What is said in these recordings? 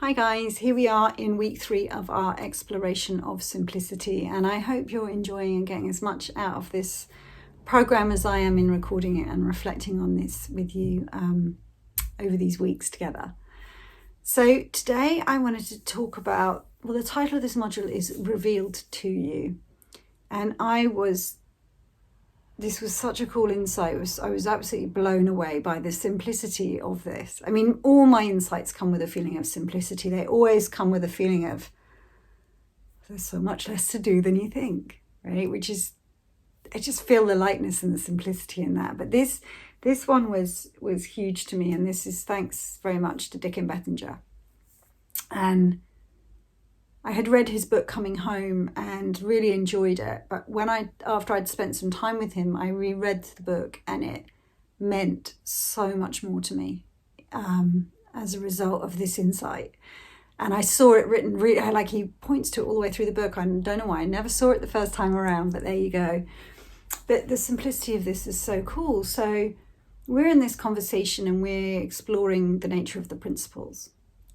Hi guys, here we are in week 3 of our exploration of simplicity, and I hope you're enjoying and getting as much out of this program as I am in recording it and reflecting on this with you over these weeks together. So today I wanted to talk about, the title of this module is Revealed to You, and this was such a cool insight. I was absolutely blown away by the simplicity of this. I mean, all my insights come with a feeling of simplicity. They always come with a feeling of there's so much less to do than you think, right? I just feel the lightness and the simplicity in that. But this one was huge to me, and this is thanks very much to Dicken Bettinger. And I had read his book Coming Home and really enjoyed it. But after I'd spent some time with him, I reread the book and it meant so much more to me as a result of this insight. And I saw it written, like he points to it all the way through the book. I don't know why, I never saw it the first time around, but there you go. But the simplicity of this is so cool. So we're in this conversation and we're exploring the nature of the principles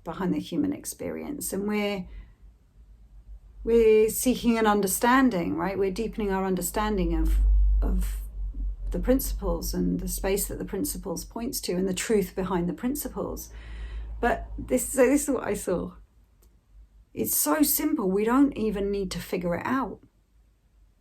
behind the human experience. And we're seeking an understanding, right? We're deepening our understanding of the principles and the space that the principles points to and the truth behind the principles. But this is what I saw. It's so simple. We don't even need to figure it out.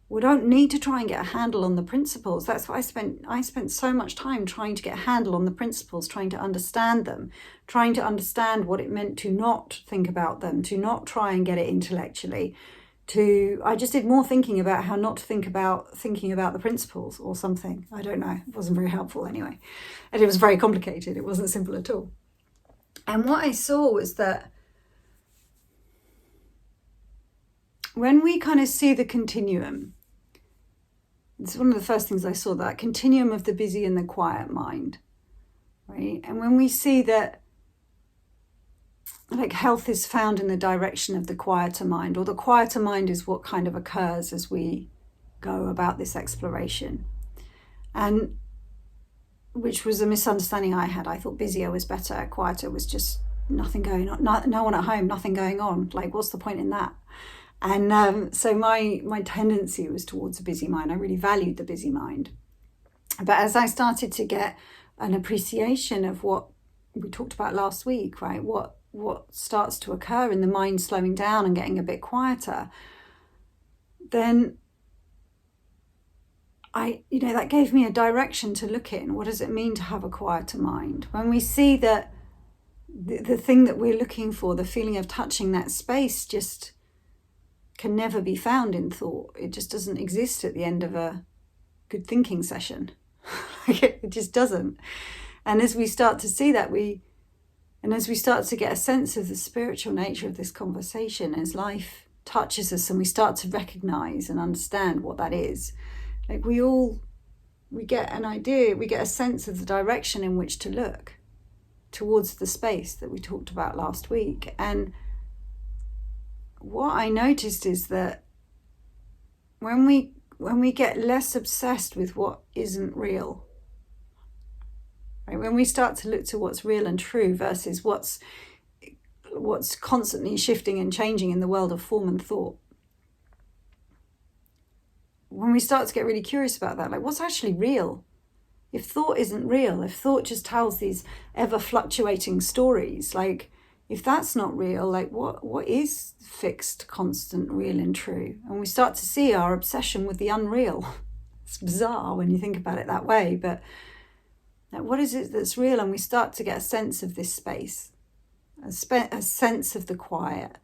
We don't need to try and get a handle on the principles. That's what I spent so much time trying to get a handle on the principles, trying to understand them, trying to understand what it meant to not think about them, to not try and get it intellectually. I just did more thinking about how not to think about thinking about the principles or something. I don't know. It wasn't very helpful anyway. And it was very complicated. It wasn't simple at all. And what I saw was that when we kind of see the continuum, it's one of the first things I saw, that continuum of the busy and the quiet mind, right? And when we see that, like, health is found in the direction of the quieter mind, or the quieter mind is what kind of occurs as we go about this exploration. And which was a misunderstanding I had. I thought busier was better, quieter was just nothing going on, no one at home, nothing going on. Like, what's the point in that? And so my tendency was towards a busy mind. I really valued the busy mind. But as I started to get an appreciation of what we talked about last week, right? What starts to occur in the mind slowing down and getting a bit quieter, then that gave me a direction to look in. What does it mean to have a quieter mind? When we see that the thing that we're looking for, the feeling of touching that space, just can never be found in thought. It just doesn't exist at the end of a good thinking session. It just doesn't. And as we start to see that, as we start to get a sense of the spiritual nature of this conversation, as life touches us and we start to recognize and understand what that is, like we get an idea, we get a sense of the direction in which to look towards the space that we talked about last week. And what I noticed is that when we get less obsessed with what isn't real, right? When we start to look to what's real and true versus what's constantly shifting and changing in the world of form and thought, when we start to get really curious about that, like, what's actually real? If thought isn't real, if thought just tells these ever fluctuating stories, like, if that's not real, like, what is fixed, constant, real and true? And we start to see our obsession with the unreal. It's bizarre when you think about it that way, but like, what is it that's real? And we start to get a sense of this space, a sense of the quiet.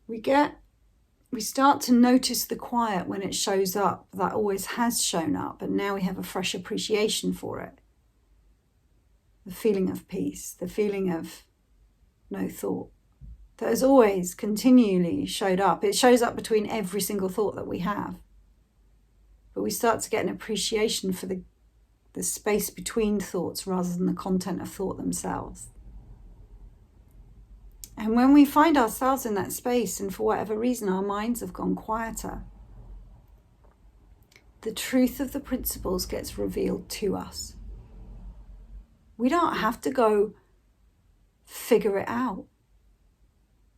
We start to notice the quiet when it shows up. That always has shown up, and now we have a fresh appreciation for it. The feeling of peace, the feeling of no thought, that has always continually showed up. It shows up between every single thought that we have. But we start to get an appreciation for the space between thoughts rather than the content of thought themselves. And when we find ourselves in that space, and for whatever reason our minds have gone quieter, the truth of the principles gets revealed to us. We don't have to go figure it out.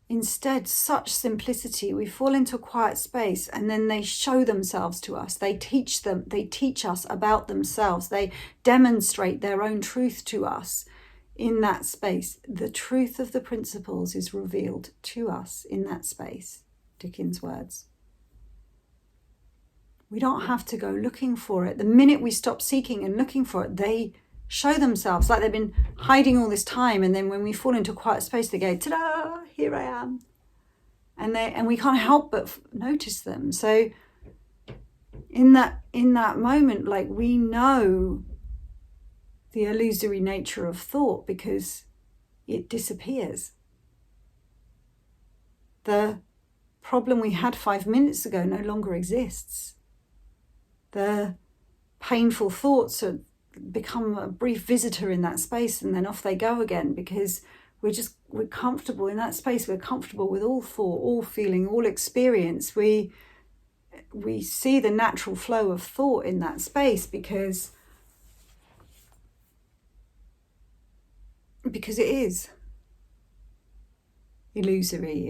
Instead, such simplicity, we fall into a quiet space and then they show themselves to us. They teach us about themselves. They demonstrate their own truth to us in that space. The truth of the principles is revealed to us in that space. Dickens' words. We don't have to go looking for it. The minute we stop seeking and looking for it, they show themselves like they've been hiding all this time, and then when we fall into a quiet space they go, ta-da, here I am, and we can't help but notice them. So in that moment, like, we know the illusory nature of thought because it disappears. The problem we had 5 minutes ago no longer exists. The painful thoughts are become a brief visitor in that space, and then off they go again, because we're comfortable in that space. We're comfortable with all thought, all feeling, all experience. We see the natural flow of thought in that space because it is illusory.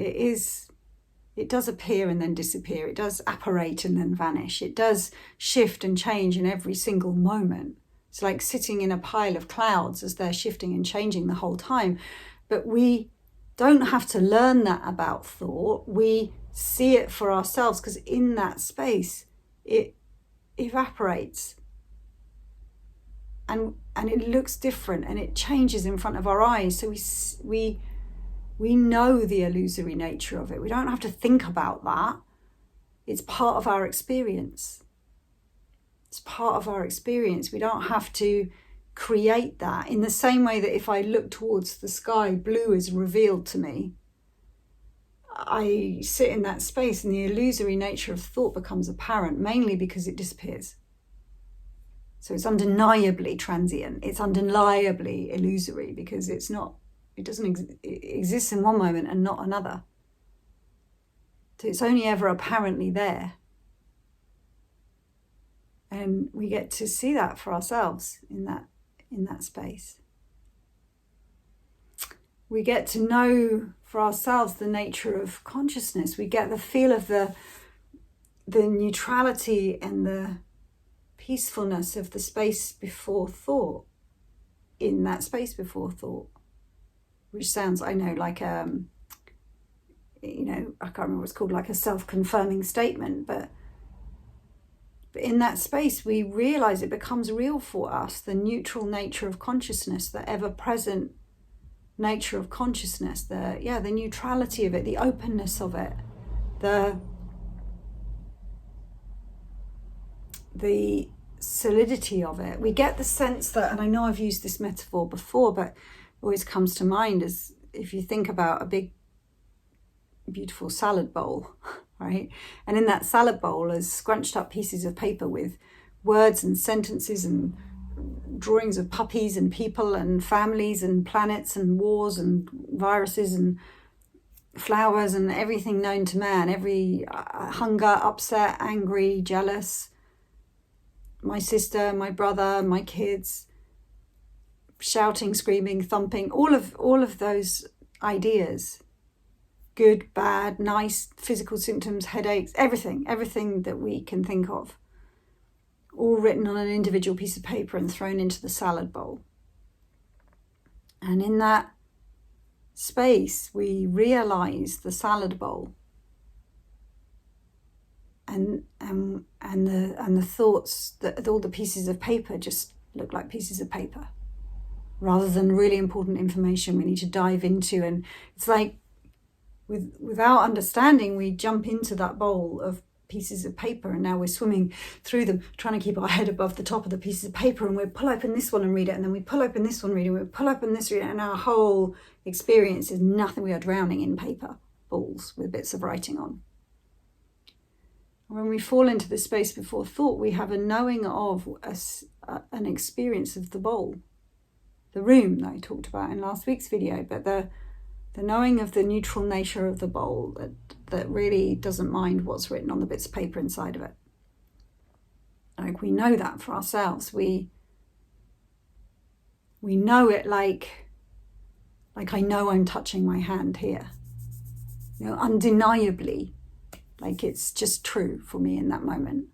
It does appear and then disappear. It does apparate and then vanish. It does shift and change in every single moment. It's like sitting in a pile of clouds as they're shifting and changing the whole time. But we don't have to learn that about thought. We see it for ourselves because in that space, it evaporates. And it looks different and it changes in front of our eyes. So we know the illusory nature of it. We don't have to think about that. It's part of our experience. It's part of our experience. We don't have to create that. In the same way that if I look towards the sky, blue is revealed to me. I sit in that space and the illusory nature of thought becomes apparent, mainly because it disappears. So it's undeniably transient. It's undeniably illusory because it exists in one moment and not another. So it's only ever apparently there. And we get to see that for ourselves in that space. We get to know for ourselves the nature of consciousness. We get the feel of the neutrality and the peacefulness of the space before thought, in that space before thought, which sounds, I know, like I can't remember what it's called, like a self-confirming statement, but in that space we realize it becomes real for us, the neutral nature of consciousness, the ever-present nature of consciousness, the neutrality of it, the openness of it, the solidity of it. We get the sense that, and I know I've used this metaphor before, but it always comes to mind, as if you think about a big beautiful salad bowl, right? And in that salad bowl is scrunched up pieces of paper with words and sentences and drawings of puppies and people and families and planets and wars and viruses and flowers and everything known to man, every hunger, upset, angry, jealous, my sister, my brother, my kids, shouting, screaming, thumping, all of those ideas, good, bad, nice, physical symptoms, headaches, everything that we can think of, all written on an individual piece of paper and thrown into the salad bowl. And in that space, we realize the salad bowl and the thoughts, that all the pieces of paper just look like pieces of paper rather than really important information we need to dive into. And it's like without understanding, we jump into that bowl of pieces of paper and now we're swimming through them, trying to keep our head above the top of the pieces of paper, and we pull open this one and read it, and then we pull open this one, read it, and we pull open this, read it, and our whole experience is nothing. We are drowning in paper balls with bits of writing on. When we fall into the space before thought, we have a knowing of an experience of the bowl, the room that I talked about in last week's video, but the knowing of the neutral nature of the bowl that really doesn't mind what's written on the bits of paper inside of it. Like, we know that for ourselves. We know it like Like I know I'm touching my hand here. You know, undeniably, like it's just true for me in that moment.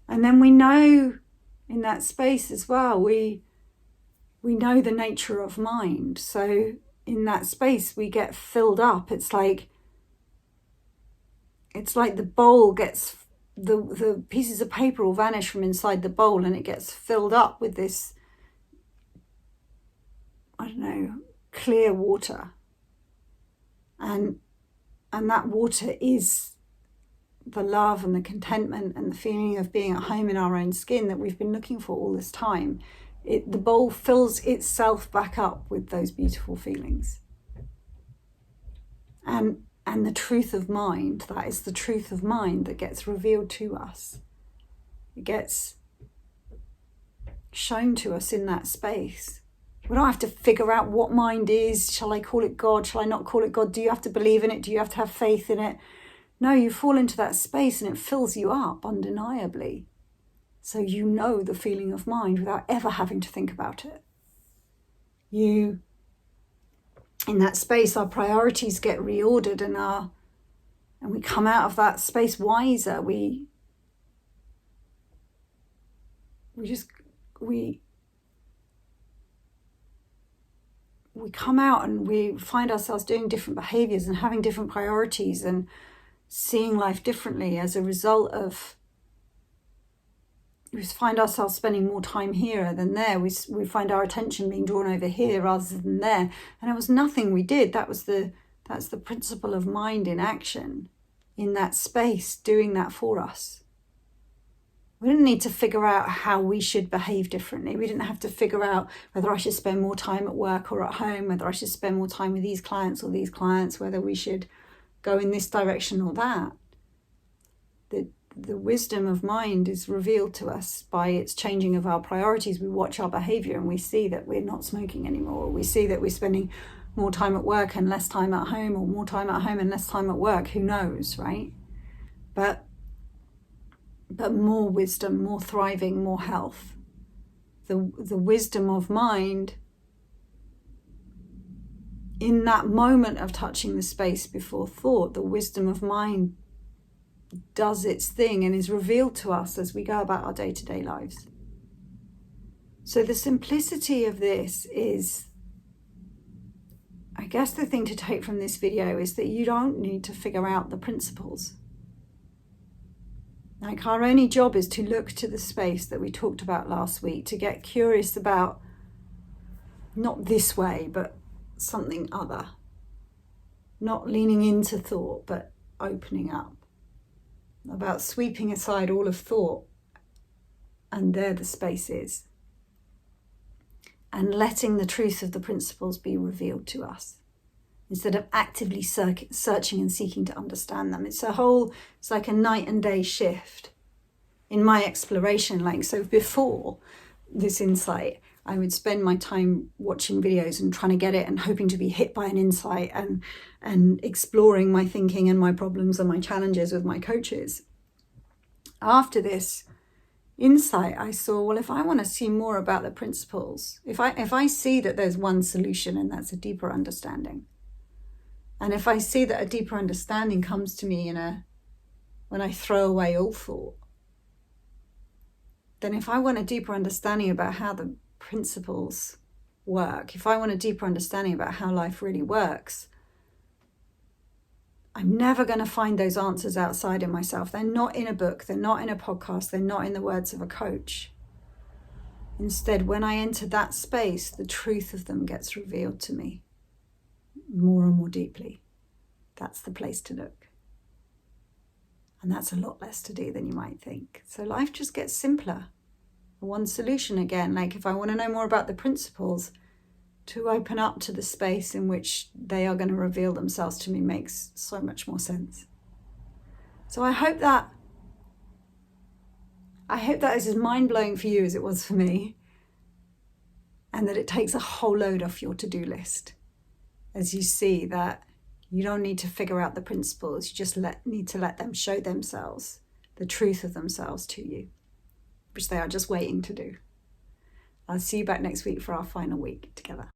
And then we know in that space as well, we know the nature of mind. So in that space we get filled up. It's like the bowl gets, the pieces of paper will vanish from inside the bowl and it gets filled up with this, I don't know, clear water. And that water is the love and the contentment and the feeling of being at home in our own skin that we've been looking for all this time. The bowl fills itself back up with those beautiful feelings. And the truth of mind, that is the truth of mind that gets revealed to us. It gets shown to us in that space. We don't have to figure out what mind is. Shall I call it God? Shall I not call it God? Do you have to believe in it? Do you have to have faith in it? No, you fall into that space and it fills you up undeniably. So you know the feeling of mind without ever having to think about it. In that space, our priorities get reordered and we come out of that space wiser. We come out and we find ourselves doing different behaviors and having different priorities and seeing life differently as a result of, we find ourselves spending more time here than there. We find our attention being drawn over here rather than there. And it was nothing we did. That's the principle of mind in action, in that space, doing that for us. We didn't need to figure out how we should behave differently. We didn't have to figure out whether I should spend more time at work or at home, whether I should spend more time with these clients or these clients, whether we should go in this direction or that. The wisdom of mind is revealed to us by its changing of our priorities. We watch our behavior and we see that we're not smoking anymore. We see that we're spending more time at work and less time at home, or more time at home and less time at work. Who knows, right? But more wisdom, more thriving, more health. The wisdom of mind in that moment of touching the space before thought, the wisdom of mind does its thing and is revealed to us as we go about our day-to-day lives. So the simplicity of this is, I guess the thing to take from this video is that you don't need to figure out the principles. Like, our only job is to look to the space that we talked about last week, to get curious about not this way, but something other. Not leaning into thought, but opening up. About sweeping aside all of thought, and there the space is. And letting the truth of the principles be revealed to us, instead of actively searching and seeking to understand them. It's like a night and day shift in my exploration. Like, so before this insight, I would spend my time watching videos and trying to get it and hoping to be hit by an insight and exploring my thinking and my problems and my challenges with my coaches. After this insight, I saw, well, if I want to see more about the principles, if I see that there's one solution, and that's a deeper understanding, and if I see that a deeper understanding comes to me when I throw away all thought, then if I want a deeper understanding about how the principles work, if I want a deeper understanding about how life really works, I'm never going to find those answers outside of myself. They're not in a book, they're not in a podcast, they're not in the words of a coach. Instead, when I enter that space, the truth of them gets revealed to me more and more deeply. That's the place to look. And that's a lot less to do than you might think. So life just gets simpler. One solution again, like if I want to know more about the principles, to open up to the space in which they are going to reveal themselves to me makes so much more sense. So I hope that is as mind-blowing for you as it was for me, and that it takes a whole load off your to-do list as you see that you don't need to figure out the principles, you just need to let them show themselves, the truth of themselves to you, which they are just waiting to do. I'll see you back next week for our final week together.